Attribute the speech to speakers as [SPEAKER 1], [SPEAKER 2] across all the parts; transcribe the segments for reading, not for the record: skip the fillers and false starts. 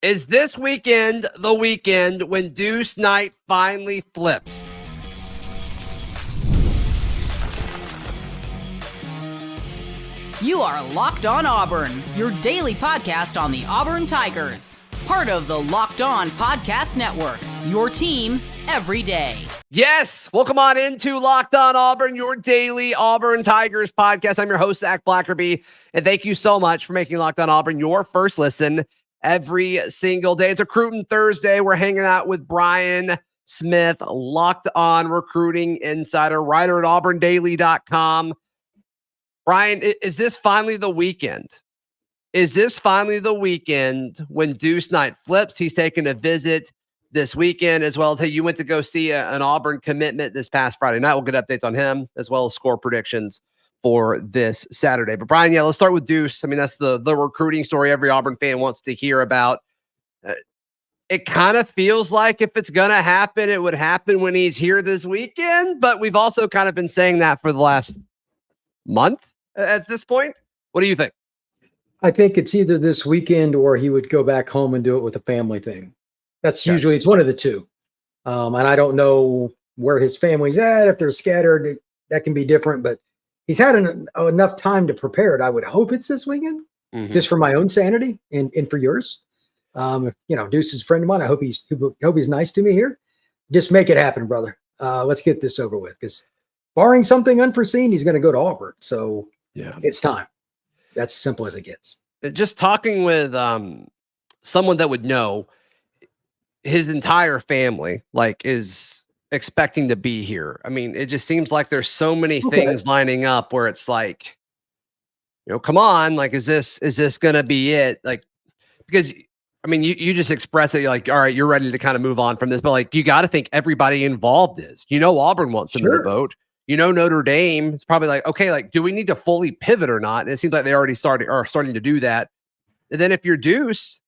[SPEAKER 1] Is this weekend the weekend when Deuce Knight finally flips?
[SPEAKER 2] You are Locked On Auburn, your daily podcast on the Auburn Tigers. Part of the Locked On Podcast Network, your team every day.
[SPEAKER 1] Yes, welcome on into Locked On Auburn, your daily Auburn Tigers podcast. I'm your host, Zach Blackerby, and thank you so much for making Locked On Auburn your first listen every single day. It's Recruiting Thursday. We're hanging out with Brian Smith, Locked On Recruiting Insider, writer at auburndaily.com. Brian, is this finally the weekend? Is this finally the weekend when Deuce Knight flips? He's taking a visit this weekend, as well as, hey, you went to go see an Auburn commitment this past Friday night. We'll get updates on him, as well as score predictions for this Saturday. But Brian, let's start with Deuce. I mean, that's the recruiting story every Auburn fan wants to hear about. It kind of feels like if it's going to happen, it would happen when he's here this weekend. But we've also kind of been saying that for the last month at this point. What do you think?
[SPEAKER 3] I think it's either this weekend or he would go back home and do it with a family thing. That's usually, it's one of the two. And I don't know where his family's at. If they're scattered, that can be different, but he's had enough time to prepare it. I would hope it's this weekend, just for my own sanity and for yours. If, Deuce is a friend of mine, I hope he's nice to me here. Just make it happen, brother. Let's get this over with, because barring something unforeseen, he's going to go to Auburn. So it's time. That's as simple as it gets.
[SPEAKER 1] Just talking with someone that would know, his entire family is expecting to be here. I mean, it just seems like there's so many things lining up where it's like, come on, is this going to be it? Because I mean, you just express it. You're like, all right, you're ready to kind of move on from this, but you got to think everybody involved is, Auburn wants him in the boat. Notre Dame, it's probably okay, do we need to fully pivot or not? And it seems like they already are starting to do that. And then if you're Deuce,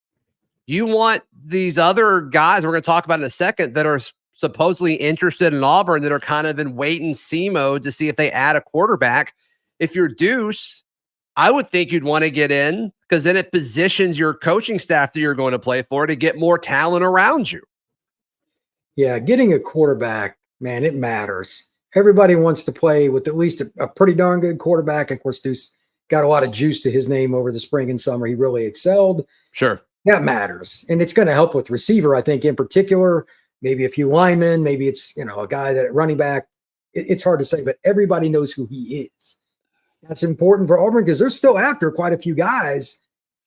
[SPEAKER 1] you want these other guys we're going to talk about in a second that are supposedly interested in Auburn, that are kind of in wait and see mode to see if they add a quarterback. If you're Deuce, I would think you'd want to get in, because then it positions your coaching staff that you're going to play for to get more talent around you.
[SPEAKER 3] Yeah, getting a quarterback, man, it matters. Everybody wants to play with at least a pretty darn good quarterback. Of course, Deuce got a lot of juice to his name over the spring and summer. He really excelled.
[SPEAKER 1] Sure.
[SPEAKER 3] That matters. And it's going to help with receiver, I think, in particular. Maybe a few linemen. Maybe it's, a guy that running back. It's hard to say, but everybody knows who he is. That's important for Auburn, because they're still after quite a few guys.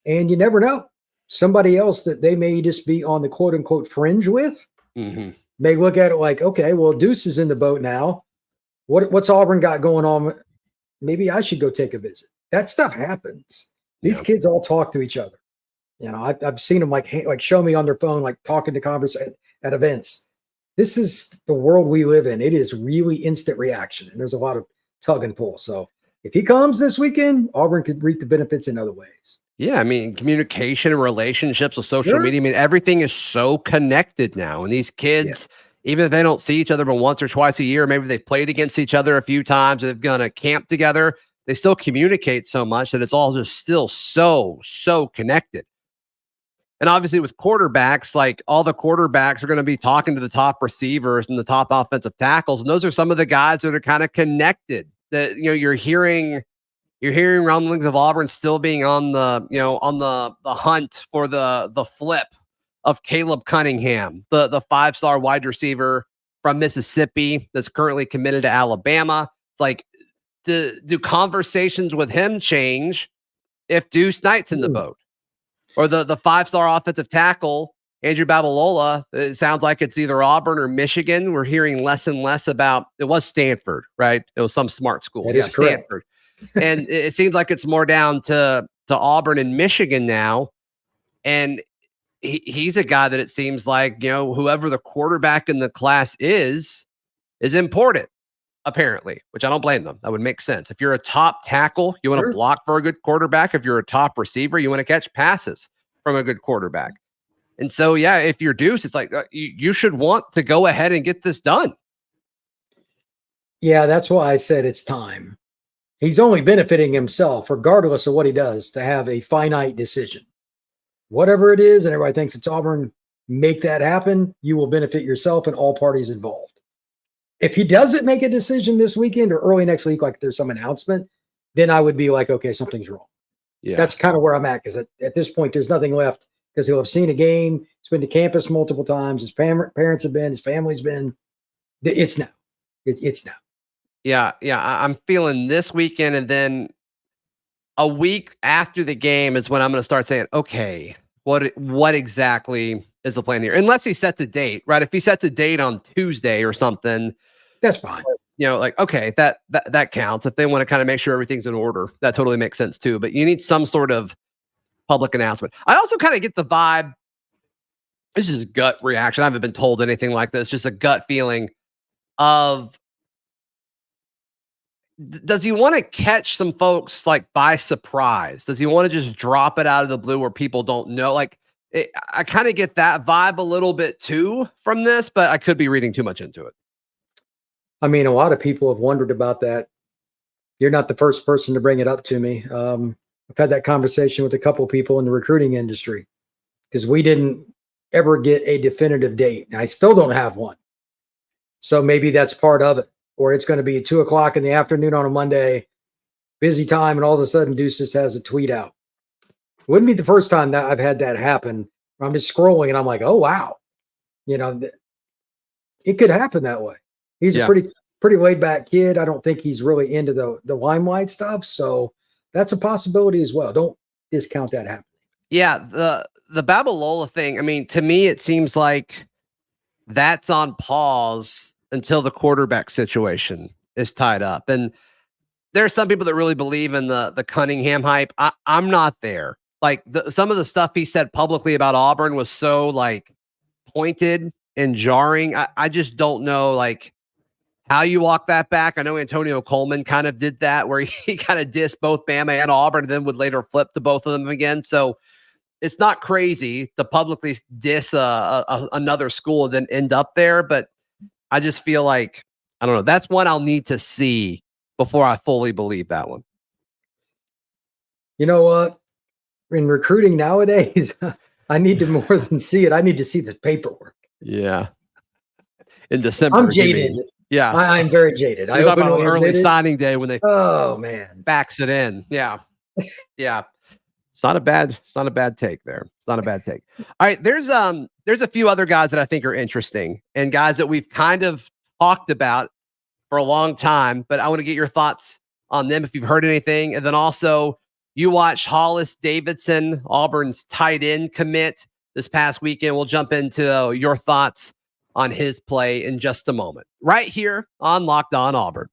[SPEAKER 3] And you never know. Somebody else that they may just be on the quote-unquote fringe with may look at it like, okay, well, Deuce is in the boat now. What's Auburn got going on? Maybe I should go take a visit. That stuff happens. These kids all talk to each other. I've seen them show me on their phone, talking to at events. This is the world we live in. It is really instant reaction, and there's a lot of tug and pull. So if he comes this weekend, Auburn could reap the benefits in other ways.
[SPEAKER 1] Yeah, I mean, communication and relationships with social media. I mean, everything is so connected now, and these kids, even if they don't see each other but once or twice a year, maybe they've played against each other a few times, or they've gone to camp together, they still communicate so much that it's all just still so connected. And obviously with quarterbacks, all the quarterbacks are going to be talking to the top receivers and the top offensive tackles. And those are some of the guys that are kind of connected, that, you're hearing rumblings of Auburn still being on the hunt for the flip of Caleb Cunningham, the 5-star wide receiver from Mississippi that's currently committed to Alabama. It's do conversations with him change if Deuce Knight's in the boat? Or the 5-star offensive tackle, Andrew Babalola, it sounds like it's either Auburn or Michigan. We're hearing less and less about, it was Stanford, right? It was some smart school.
[SPEAKER 3] That is correct.
[SPEAKER 1] Stanford. And it seems like it's more down to Auburn and Michigan now. And he's a guy that it seems like, whoever the quarterback in the class is important, apparently, which I don't blame them. That would make sense. If you're a top tackle, you want to block for a good quarterback. If you're a top receiver, you want to catch passes from a good quarterback. And so, if you're Deuce, it's you should want to go ahead and get this done.
[SPEAKER 3] Yeah, that's why I said it's time. He's only benefiting himself, regardless of what he does, to have a finite decision. whatever it is, and everybody thinks it's Auburn, make that happen. You will benefit yourself and all parties involved. If he doesn't make a decision this weekend or early next week, like there's some announcement, then I would be like, okay, something's wrong.
[SPEAKER 1] Yeah.
[SPEAKER 3] That's kind of where I'm at, because at this point, there's nothing left, because he'll have seen a game. He's been to campus multiple times. His parents have been, his family's been. It's now. It's now.
[SPEAKER 1] Yeah. I'm feeling this weekend, and then a week after the game is when I'm going to start saying, okay, what exactly is the plan here? Unless he sets a date, right? If he sets a date on Tuesday or something,
[SPEAKER 3] that's fine.
[SPEAKER 1] Like, okay, that counts. If they want to kind of make sure everything's in order, that totally makes sense too. But you need some sort of public announcement. I also kind of get the vibe. This is a gut reaction. I haven't been told anything like this. Just a gut feeling of, does he want to catch some folks like by surprise? Does he want to just drop it out of the blue where people don't know? Like, I kind of get that vibe a little bit too from this, but I could be reading too much into it.
[SPEAKER 3] I mean, a lot of people have wondered about that. You're not the first person to bring it up to me. I've had that conversation with a couple of people in the recruiting industry, because we didn't ever get a definitive date. And I still don't have one. So maybe that's part of it. Or it's going to be 2:00 in the afternoon on a Monday, busy time, and all of a sudden Deuce just has a tweet out. It wouldn't be the first time that I've had that happen. I'm just scrolling and I'm like, oh, wow. It could happen that way. He's a pretty laid back kid. I don't think he's really into the limelight stuff. So that's a possibility as well. Don't discount that happening.
[SPEAKER 1] Yeah. The Babalola thing, I mean, to me, it seems like that's on pause until the quarterback situation is tied up. And there's some people that really believe in the Cunningham hype. I'm not there. Like, some of the stuff he said publicly about Auburn was so like pointed and jarring. I just don't know like how you walk that back. I know Antonio Coleman kind of did that, where he kind of dissed both Bama and Auburn, and then would later flip to both of them again. So it's not crazy to publicly diss another school and then end up there. But I just feel like, I don't know. That's one I'll need to see before I fully believe that one.
[SPEAKER 3] You know what? In recruiting nowadays, I need to more than see it. I need to see the paperwork.
[SPEAKER 1] Yeah. In December.
[SPEAKER 3] I'm jaded.
[SPEAKER 1] Yeah.
[SPEAKER 3] I'm very jaded.
[SPEAKER 1] I talking about early signing day when they fax it in. Yeah. Yeah. It's not a bad take there. It's not a bad take. All right. There's a few other guys that I think are interesting, and guys that we've kind of talked about for a long time, but I want to get your thoughts on them if you've heard anything. And then also, you watched Hollis Davidson, Auburn's tight end commit this past weekend. We'll jump into your thoughts on his play in just a moment, right here on Locked On Auburn.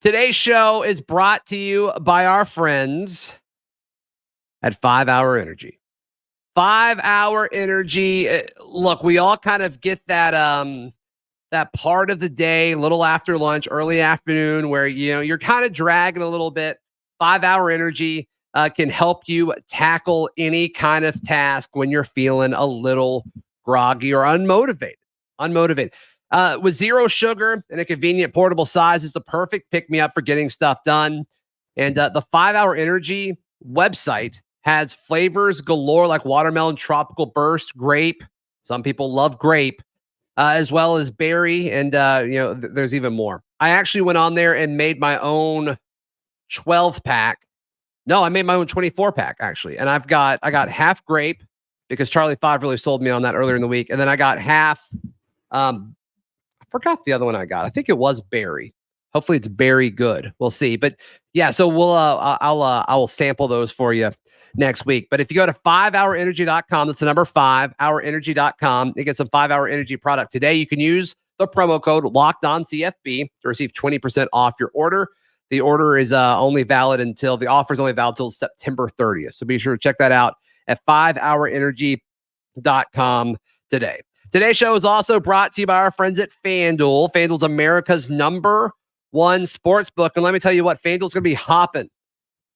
[SPEAKER 1] Today's show is brought to you by our friends at 5 Hour Energy. 5 Hour Energy. Look, we all kind of get that that part of the day, a little after lunch, early afternoon, where you're kind of dragging a little bit. 5 Hour Energy can help you tackle any kind of task when you're feeling a little groggy or unmotivated. With zero sugar and a convenient portable size, is the perfect pick-me-up for getting stuff done. And the 5 Hour Energy website has flavors galore, like watermelon, tropical burst, grape. Some people love grape, as well as berry. And, there's even more. I actually went on there and made my own 12-pack. No, I made my own 24-pack, actually. And I got half grape, because Charlie 5 really sold me on that earlier in the week. And then I got half, I forgot the other one I got. I think it was berry. Hopefully it's berry good. We'll see. But yeah, so I will sample those for you next week. But if you go to 5hourenergy.com, that's the number 5hourenergy.com, you get some 5 Hour Energy product today. You can use the promo code LOCKEDONCFB to receive 20% off your order. The order is only valid until September 30th. So be sure to check that out at 5hourenergy.com today. Today's show is also brought to you by our friends at FanDuel. FanDuel's America's #1 sports book. And let me tell you what, FanDuel's going to be hopping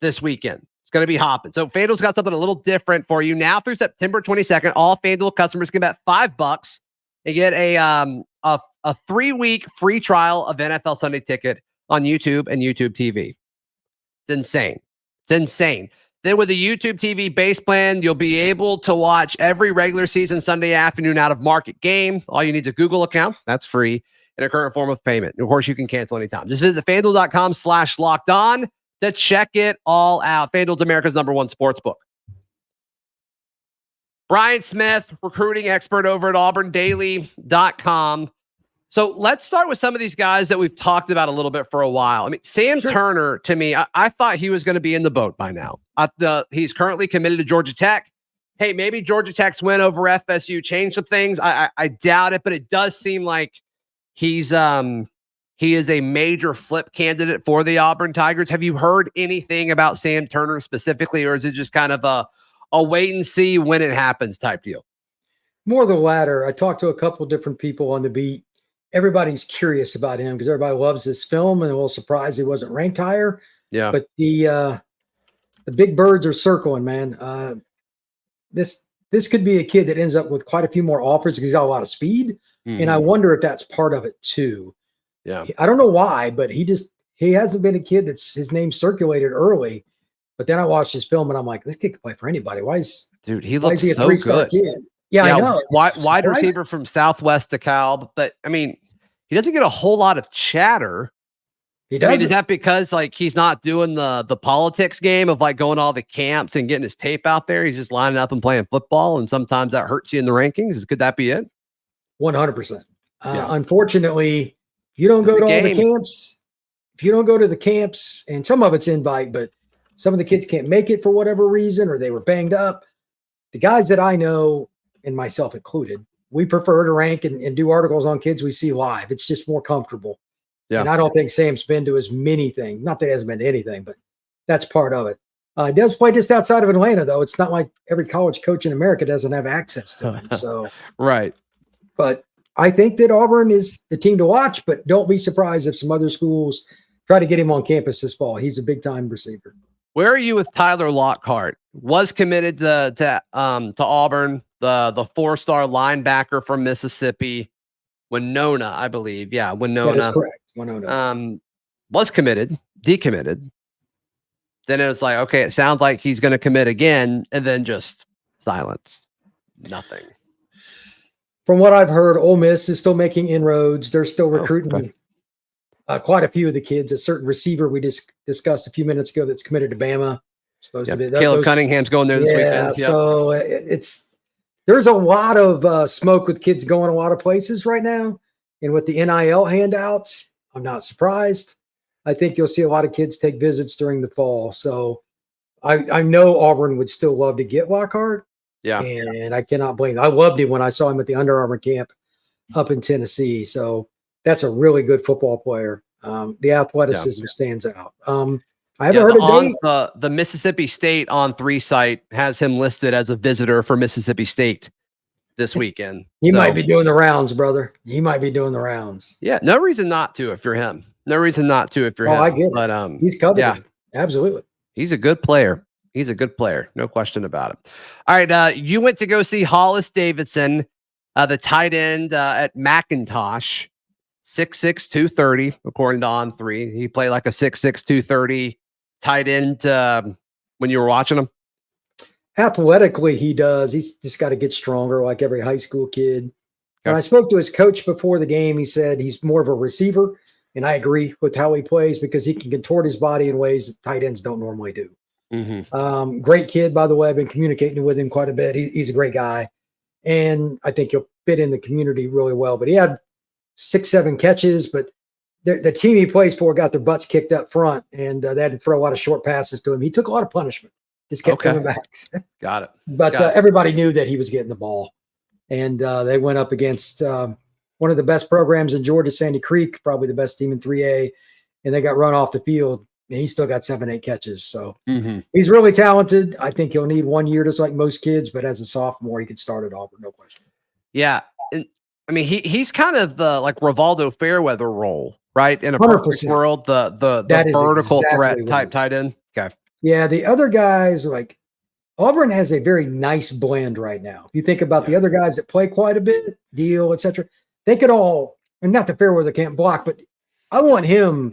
[SPEAKER 1] this weekend. It's going to be hopping. So FanDuel's got something a little different for you. Now through September 22nd, all FanDuel customers can bet $5 and get a 3-week free trial of NFL Sunday Ticket on YouTube and YouTube TV. It's insane. Then with the YouTube TV base plan, you'll be able to watch every regular season Sunday afternoon out of market game. All you need is a Google account. That's free in a current form of payment. Of course, you can cancel anytime. Just visit FanDuel.com/lockedon to check it all out. FanDuel's America's #1 sportsbook. Brian Smith, recruiting expert over at AuburnDaily.com. So let's start with some of these guys that we've talked about a little bit for a while. I mean, Sam Turner, to me, I thought he was going to be in the boat by now. He's currently committed to Georgia Tech. Hey, maybe Georgia Tech's win over FSU changed some things. I doubt it, but it does seem like he is a major flip candidate for the Auburn Tigers. Have you heard anything about Sam Turner specifically, or is it just kind of a wait and see when it happens type deal?
[SPEAKER 3] More the latter. I talked to a couple of different people on the beat. Everybody's curious about him because everybody loves this film and a little surprised he wasn't ranked higher.
[SPEAKER 1] Yeah.
[SPEAKER 3] But the big birds are circling, man. This could be a kid that ends up with quite a few more offers because he's got a lot of speed. Mm-hmm. And I wonder if that's part of it too.
[SPEAKER 1] Yeah.
[SPEAKER 3] I don't know why, but he hasn't been a kid that's his name circulated early. But then I watched his film and I'm like, this kid can play for anybody.
[SPEAKER 1] He looks
[SPEAKER 3] he a
[SPEAKER 1] so
[SPEAKER 3] three-star
[SPEAKER 1] good.
[SPEAKER 3] Kid? Yeah, I know.
[SPEAKER 1] Wide receiver from Southwest DeKalb. But I mean, he doesn't get a whole lot of chatter.
[SPEAKER 3] He does.
[SPEAKER 1] I mean, is that because like he's not doing the politics game of like going to all the camps and getting his tape out there? He's just lining up and playing football, and sometimes that hurts you in the rankings. Could that be it?
[SPEAKER 3] 100%. Unfortunately, if you don't go to all the camps, and some of it's invite, but some of the kids can't make it for whatever reason, or they were banged up. The guys that I know, and myself included, we prefer to rank and do articles on kids we see live. It's just more comfortable. Yeah. And I don't think Sam's been to as many things. Not that he hasn't been to anything, but that's part of it. He does play just outside of Atlanta, though. It's not like every college coach in America doesn't have access to him. So
[SPEAKER 1] right.
[SPEAKER 3] But I think that Auburn is the team to watch, but don't be surprised if some other schools try to get him on campus this fall. He's a big-time receiver.
[SPEAKER 1] Where are you with Tyler Lockhart? Was committed to Auburn, the 4-star linebacker from Mississippi. Winona, I believe. Yeah, Winona.
[SPEAKER 3] That is correct. Winona.
[SPEAKER 1] Was committed, decommitted. Then it was like, okay, it sounds like he's going to commit again, and then just silence. Nothing.
[SPEAKER 3] From what I've heard, Ole Miss is still making inroads. They're still recruiting quite a few of the kids. A certain receiver we just discussed a few minutes ago that's committed to Bama. Supposed to be
[SPEAKER 1] Caleb Cunningham's going there this weekend.
[SPEAKER 3] Yeah, so there's a lot of smoke with kids going a lot of places right now. And with the NIL handouts, I'm not surprised. I think you'll see a lot of kids take visits during the fall. So I know Auburn would still love to get Lockhart.
[SPEAKER 1] Yeah.
[SPEAKER 3] And I cannot blame them. I loved him when I saw him at the Under Armour camp up in Tennessee. So that's a really good football player. The athleticism stands out. I haven't heard a date.
[SPEAKER 1] The Mississippi State On 3 site has him listed as a visitor for Mississippi State this weekend.
[SPEAKER 3] He might be doing the rounds, brother. He might be doing the rounds.
[SPEAKER 1] Yeah, no reason not to if you're him. No reason not to if you're him.
[SPEAKER 3] I get it.
[SPEAKER 1] But
[SPEAKER 3] he's covered. Yeah, absolutely.
[SPEAKER 1] He's a good player. He's a good player. No question about it. All right, you went to go see Hollis Davidson, the tight end at McIntosh. 6'6", 230, according to On 3. He played like a 6'6", 230 tight end when you were watching him.
[SPEAKER 3] Athletically, he does. He's just got to get stronger like every high school kid. When I spoke to his coach before the game, he said he's more of a receiver, and I agree with how he plays because he can contort his body in ways that tight ends don't normally do. Mm-hmm. Great kid, by the way. I've been communicating with him quite a bit. He's a great guy, and I think he'll fit in the community really well. But he had 6-7 catches, but the team he plays for got their butts kicked up front, and they had to throw a lot of short passes to him. He took a lot of punishment, just kept coming back.
[SPEAKER 1] Got it.
[SPEAKER 3] But everybody knew that he was getting the ball, and they went up against one of the best programs in Georgia, Sandy Creek, probably the best team in 3A, and they got run off the field, and he still got 7-8 catches. So he's really talented. I think he'll need 1 year just like most kids, but as a sophomore, he could start at Auburn, no question.
[SPEAKER 1] Yeah. I mean, he's kind of the like Rivaldo Fairweather role, right? In a perfect world, the vertical threat type tight end. Okay.
[SPEAKER 3] Yeah, the other guys, like Auburn has a very nice blend right now. If you think about the other guys that play quite a bit, Deal, etc., they could all, and not that Fairweather can't block, but I want him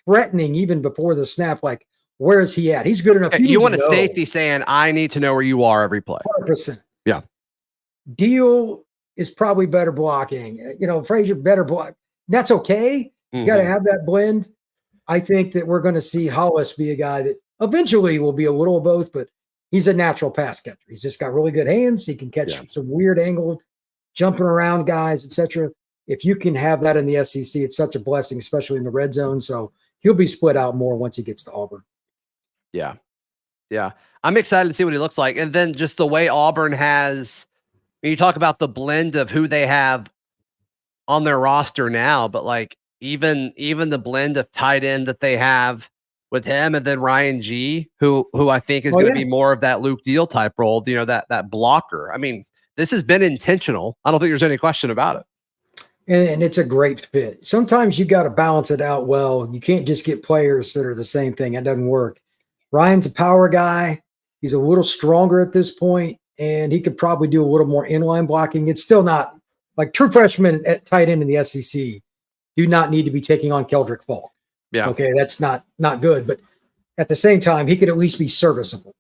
[SPEAKER 3] threatening even before the snap, like Where is he at? He's good enough.
[SPEAKER 1] You want a safety saying, I need to know where you are every play.
[SPEAKER 3] 100%.
[SPEAKER 1] Yeah.
[SPEAKER 3] Deal is probably better blocking. Frazier better block. That's okay. You got to have that blend. I think that we're going to see Hollis be a guy that eventually will be a little of both, but he's a natural pass catcher. He's just got really good hands. He can catch some weird angle, jumping around guys, etc. If you can have that in the SEC, it's such a blessing, especially in the red zone. So he'll be split out more once he gets to Auburn.
[SPEAKER 1] Yeah. Yeah. I'm excited to see what he looks like. And then just the way Auburn has, when you talk about the blend of who they have on their roster now, but like even the blend of tight end that they have with him, and then Ryan G, who I think is going to be more of that Luke Deal type role, that blocker. I mean, this has been intentional. I don't think there's any question about it.
[SPEAKER 3] And it's a great fit. Sometimes you got to balance it out well. You can't just get players that are the same thing. It doesn't work. Ryan's a power guy. He's a little stronger at this point, and he could probably do a little more inline blocking. It's still not like true freshmen at tight end in the SEC do not need to be taking on Keldrick Falk.
[SPEAKER 1] Yeah.
[SPEAKER 3] Okay, that's not good. But at the same time, he could at least be serviceable.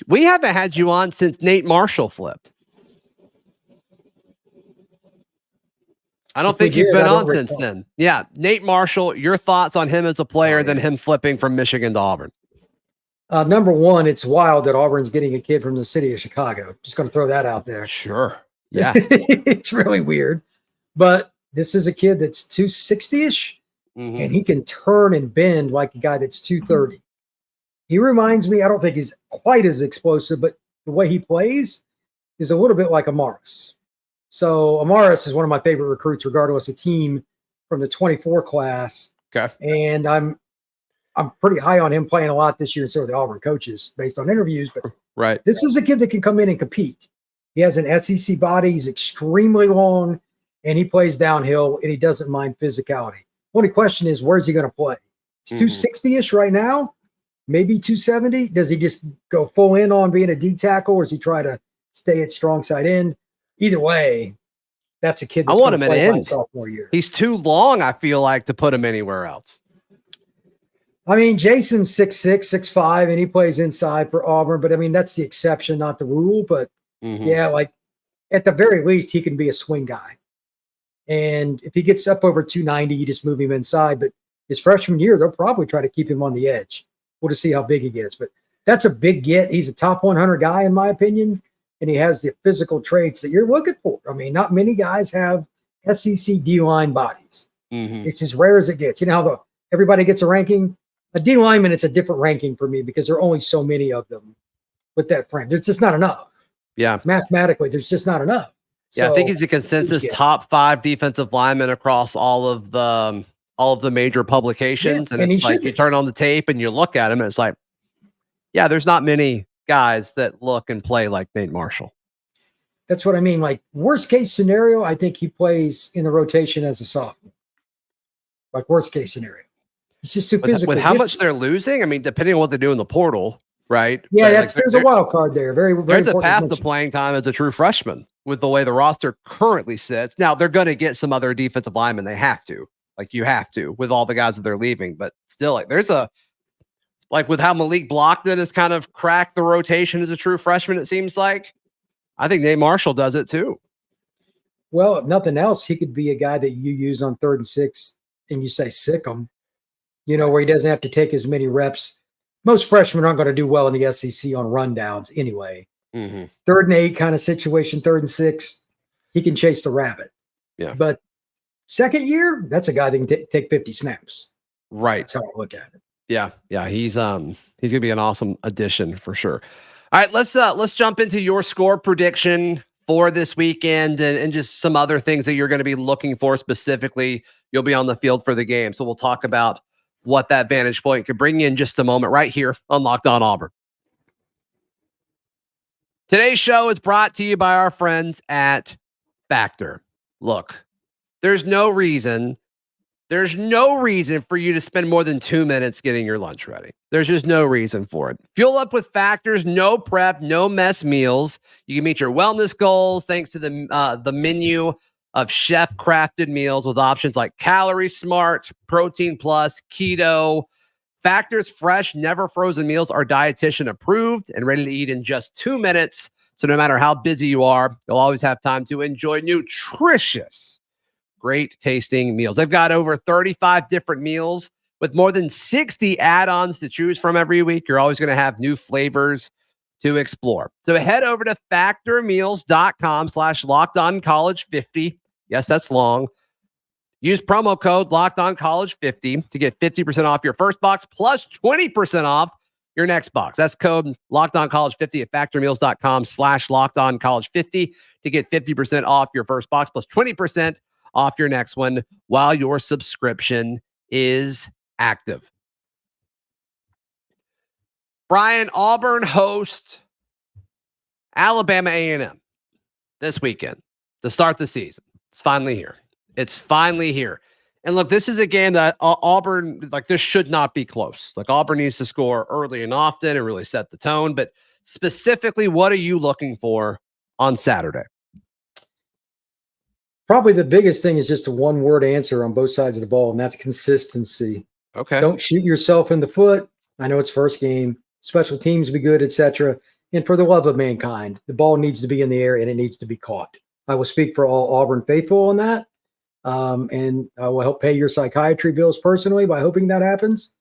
[SPEAKER 1] We haven't had you on since Nate Marshall flipped. I don't think you've been on since then. Yeah. Nate Marshall, your thoughts on him as a player, than him flipping from Michigan to Auburn?
[SPEAKER 3] Number one, it's wild that Auburn's getting a kid from the city of Chicago. Just going to throw that out there.
[SPEAKER 1] Sure. Yeah.
[SPEAKER 3] It's really weird. But this is a kid that's 260-ish, and he can turn and bend like a guy that's 230. He reminds me, I don't think he's quite as explosive, but the way he plays is a little bit like Amaris. So Amaris is one of my favorite recruits, regardless of team, from the 24 class.
[SPEAKER 1] Okay.
[SPEAKER 3] And I'm pretty high on him playing a lot this year, and so are the Auburn coaches based on interviews. But this is a kid that can come in and compete. He has an SEC body. He's extremely long, and he plays downhill, and he doesn't mind physicality. Only question is, where's he going to play? It's 260-ish right now, maybe 270. Does he just go full in on being a D tackle, or does he try to stay at strong side end? Either way, that's a kid that's
[SPEAKER 1] I want him at end.
[SPEAKER 3] Sophomore year.
[SPEAKER 1] He's too long, I feel like, to put him anywhere else.
[SPEAKER 3] I mean, Jason's 6'6", 6'5", and he plays inside for Auburn. But, I mean, that's the exception, not the rule. But, yeah, like at the very least, he can be a swing guy. And if he gets up over 290, you just move him inside. But his freshman year, they'll probably try to keep him on the edge. We'll just see how big he gets. But that's a big get. He's a top 100 guy, in my opinion. And he has the physical traits that you're looking for. I mean, not many guys have SEC D-line bodies. It's as rare as it gets. You know how everybody gets a ranking? A D lineman, it's a different ranking for me because there are only so many of them with that frame. There's just not enough. Yeah. Mathematically, there's just not enough.
[SPEAKER 1] Yeah, so, I think he's a consensus top 5 defensive lineman across all of the major publications. And it's like you turn on the tape and you look at him and it's like, yeah, there's not many guys that look and play like Nate Marshall.
[SPEAKER 3] That's what I mean. Like, worst case scenario, I think he plays in the rotation as a sophomore. Like, worst case scenario. It's just too physical.
[SPEAKER 1] With how much they're losing, I mean, depending on what they do in the portal, right?
[SPEAKER 3] Yeah, there's a wild card there. Very, very
[SPEAKER 1] there's a path to playing time as a true freshman with the way the roster currently sits. Now, they're going to get some other defensive linemen. They have to. Like, you have to with all the guys that they're leaving. But still, like, there's like with how Malik Blockton has kind of cracked the rotation as a true freshman, it seems like. I think Nate Marshall does it too.
[SPEAKER 3] Well, if nothing else, he could be a guy that you use on 3rd and 6 and you say sick him, where he doesn't have to take as many reps. Most freshmen aren't going to do well in the SEC on rundowns anyway. 3rd and 8 kind of situation, 3rd and 6, he can chase the rabbit.
[SPEAKER 1] Yeah.
[SPEAKER 3] But second year, that's a guy that can take 50 snaps.
[SPEAKER 1] Right.
[SPEAKER 3] That's how I look at it.
[SPEAKER 1] Yeah. Yeah. He's going to be an awesome addition for sure. All right, let's jump into your score prediction for this weekend and just some other things that you're going to be looking for specifically. You'll be on the field for the game. So we'll talk about what that vantage point could bring you in just a moment right here on Locked On Auburn. Today's show is brought to you by our friends at Factor. Look, there's no reason for you to spend more than 2 minutes getting your lunch ready. There's just no reason for it. Fuel up with Factor's no prep, no mess meals. You can meet your wellness goals thanks to the menu of chef-crafted meals with options like Calorie Smart, Protein Plus, Keto. Factor's fresh, never frozen meals are dietitian approved and ready to eat in just 2 minutes. So no matter how busy you are, you'll always have time to enjoy nutritious, great tasting meals. They've got over 35 different meals with more than 60 add-ons to choose from every week. You're always going to have new flavors to explore. So head over to factormeals.com/lockedoncollege50. Yes, that's long. Use promo code LockedOnCollege50 to get 50% off your first box plus 20% off your next box. That's code LockedOnCollege50 at factormeals.com/LockedOnCollege50 to get 50% off your first box plus 20% off your next one while your subscription is active. Brian, Auburn hosts Alabama A&M this weekend to start the season. It's finally here. It's finally here. And look, this is a game that Auburn, like, this should not be close. Like, Auburn needs to score early and often and really set the tone. But specifically, what are you looking for on Saturday?
[SPEAKER 3] Probably the biggest thing is just a one-word answer on both sides of the ball, and that's consistency.
[SPEAKER 1] Okay.
[SPEAKER 3] Don't shoot yourself in the foot. I know it's first game. Special teams be good, etc. And for the love of mankind, the ball needs to be in the air and it needs to be caught. I will speak for all Auburn faithful on that. And I will help pay your psychiatry bills personally by hoping that happens.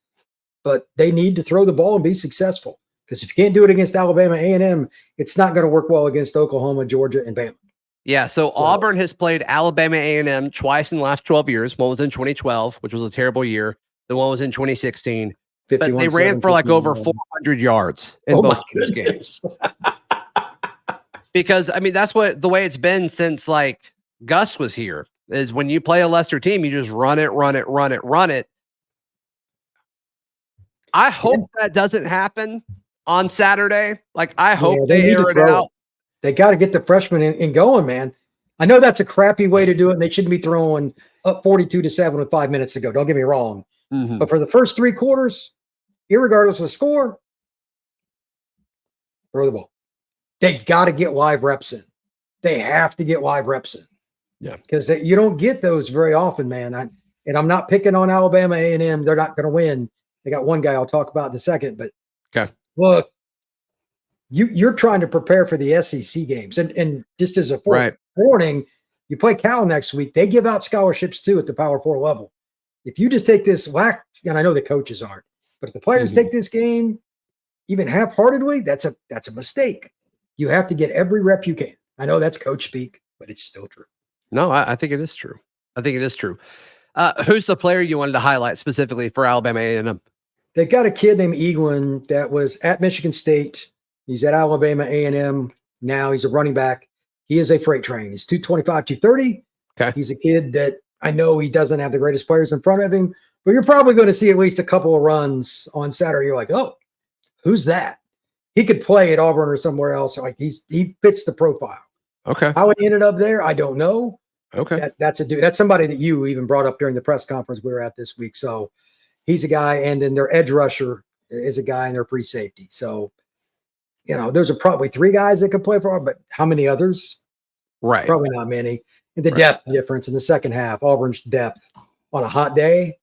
[SPEAKER 3] But they need to throw the ball and be successful. Because if you can't do it against Alabama A&M, it's not going to work well against Oklahoma, Georgia, and Bama.
[SPEAKER 1] Yeah, so Auburn has played Alabama A&M twice in the last 12 years. One was in 2012, which was a terrible year. The one was in 2016. But they ran for like over 400 yards in both those games. Because, I mean, that's the way it's been since, like, Gus was here, is when you play a lesser team, you just run it. I hope that doesn't happen on Saturday. Like, I hope they air it out.
[SPEAKER 3] They got to get the freshmen in going, man. I know that's a crappy way to do it, and they shouldn't be throwing up 42-7 with 5 minutes to go. Don't get me wrong. Mm-hmm. But for the first three quarters, irregardless of the score, throw the ball. They've got to get live reps in. They have to get live reps in.
[SPEAKER 1] Yeah.
[SPEAKER 3] Because you don't get those very often, man. And I'm not picking on Alabama A&M. They're not going to win. They got one guy I'll talk about in a second. But
[SPEAKER 1] okay,
[SPEAKER 3] look, you're trying to prepare for the SEC games. And just as a warning, you play Cal next week. They give out scholarships, too, at the Power 4 level. If you just take this and I know the coaches aren't, but if the players take this game even half-heartedly, that's a mistake. You have to get every rep you can. I know that's coach speak, but it's still true.
[SPEAKER 1] No, I think it is true. Who's the player you wanted to highlight specifically for Alabama A&M?
[SPEAKER 3] They got a kid named Eglin that was at Michigan State. He's at Alabama A&M now. He's a running back. He is a freight train. He's 225, 230.
[SPEAKER 1] Okay.
[SPEAKER 3] He's a kid that I know he doesn't have the greatest players in front of him, but you're probably going to see at least a couple of runs on Saturday. You're like, oh, who's that? He could play at Auburn or somewhere else. Like he fits the profile.
[SPEAKER 1] Okay.
[SPEAKER 3] How it ended up there, I don't know.
[SPEAKER 1] Okay.
[SPEAKER 3] That's a dude. That's somebody that you even brought up during the press conference we were at this week. So he's a guy, and then their edge rusher is a guy, and their free safety. So, those are probably three guys that could play for Auburn, but how many others?
[SPEAKER 1] Right.
[SPEAKER 3] Probably not many. And the depth difference in the second half, Auburn's depth on a hot day,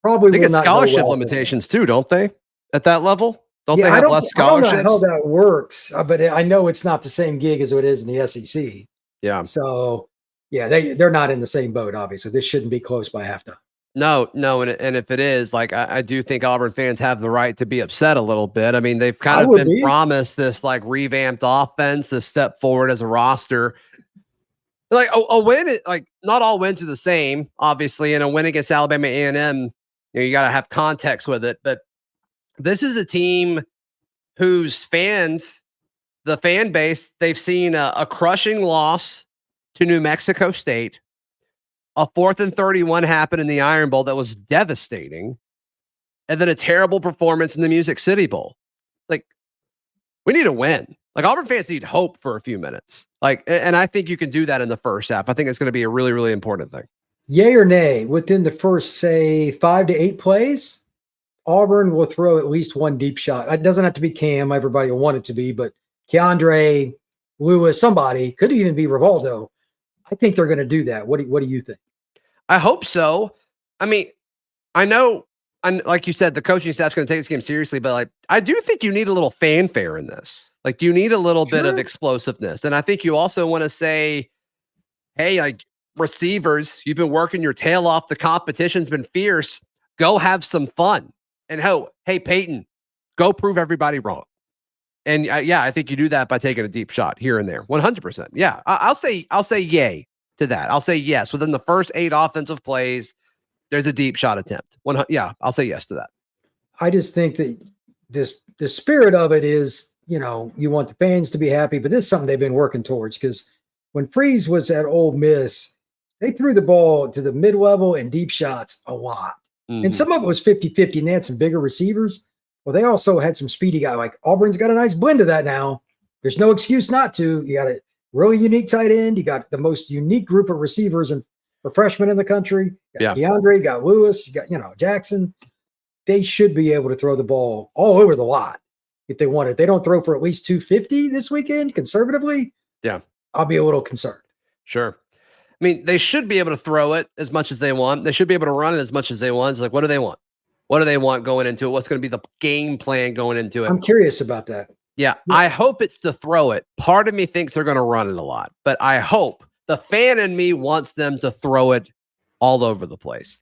[SPEAKER 3] probably
[SPEAKER 1] they
[SPEAKER 3] will
[SPEAKER 1] get
[SPEAKER 3] not
[SPEAKER 1] scholarship limitations too, don't they? At that level? Don't they have less scholarships?
[SPEAKER 3] I don't know how that works, but I know it's not the same gig as it is in the SEC.
[SPEAKER 1] Yeah.
[SPEAKER 3] So, yeah, they're not in the same boat, obviously. This shouldn't be close by halftime.
[SPEAKER 1] No, and if it is, like, I do think Auburn fans have the right to be upset a little bit. I mean, they've kind of been promised this, like, revamped offense, this step forward as a roster. Like, a win, like, not all wins are the same, obviously, and a win against Alabama A&M, you got to have context with it, but this is a team whose fans, the fan base, they've seen a crushing loss to New Mexico State, a 4th and 31 happen in the Iron Bowl that was devastating, and then a terrible performance in the Music City Bowl. Like, we need a win. Like, Auburn fans need hope for a few minutes. Like, and I think you can do that in the first half. I think it's going to be a really, really important thing.
[SPEAKER 3] Yay or nay, within the first, say, 5 to 8 plays, Auburn will throw at least one deep shot. It doesn't have to be Cam. Everybody will want it to be, but Keandre, Lewis, somebody, could even be Rivaldo. I think they're going to do that. What do you think?
[SPEAKER 1] I hope so. I mean, I know And like you said, the coaching staff's going to take this game seriously, but like, I do think you need a little fanfare in this. Like, you need a little bit of explosiveness. And I think you also want to say, hey, like, receivers, you've been working your tail off. The competition's been fierce. Go have some fun. And hey, Peyton, go prove everybody wrong. And yeah, I think you do that by taking a deep shot here and there. 100%. Yeah, I'll say yay to that. I'll say yes. Within the first 8 offensive plays, there's a deep shot attempt. Yeah, I'll say yes to that.
[SPEAKER 3] I just think that the spirit of it is, you want the fans to be happy, but this is something they've been working towards, because when Freeze was at Ole Miss, they threw the ball to the mid-level and deep shots a lot. Mm-hmm. And some of it was 50-50, and they had some bigger receivers. Well, they also had some speedy guy. Like, Auburn's got a nice blend of that now. There's no excuse not to. You got a really unique tight end. You got the most unique group of receivers and for freshmen in the country. You got DeAndre, you got Lewis, you got, Jackson. They should be able to throw the ball all over the lot if they want it. If they don't throw for at least 250 this weekend, conservatively, I'll be a little concerned.
[SPEAKER 1] Sure. I mean, they should be able to throw it as much as they want. They should be able to run it as much as they want. It's like, what do they want? What do they want going into it? What's going to be the game plan going into it?
[SPEAKER 3] I'm curious about that.
[SPEAKER 1] Yeah, I hope it's to throw it. Part of me thinks they're going to run it a lot, but I hope the fan in me wants them to throw it all over the place.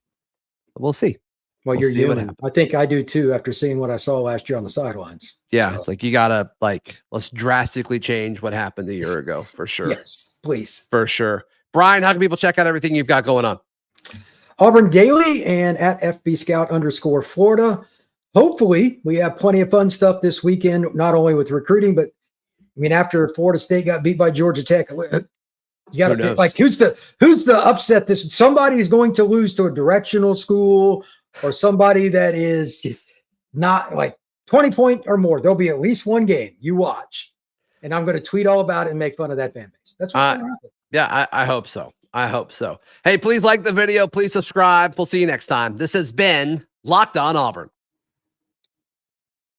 [SPEAKER 1] We'll see.
[SPEAKER 3] Well, you're human. I think I do too, after seeing what I saw last year on the sidelines.
[SPEAKER 1] Yeah, so. It's like you gotta let's drastically change what happened a year ago for sure.
[SPEAKER 3] Yes, please.
[SPEAKER 1] For sure. Brian, how can people check out everything you've got going on?
[SPEAKER 3] Auburn Daily and at FBScout_Florida. Hopefully, we have plenty of fun stuff this weekend, not only with recruiting, but I mean, after Florida State got beat by Georgia Tech, you got to pick, like, who's the upset? Somebody is going to lose to a directional school or somebody that is not like 20 point or more. There'll be at least one game you watch, and I'm going to tweet all about it and make fun of that fan base. That's what's going to happen.
[SPEAKER 1] Yeah, I hope so. I hope so. Hey, please like the video. Please subscribe. We'll see you next time. This has been Locked On Auburn.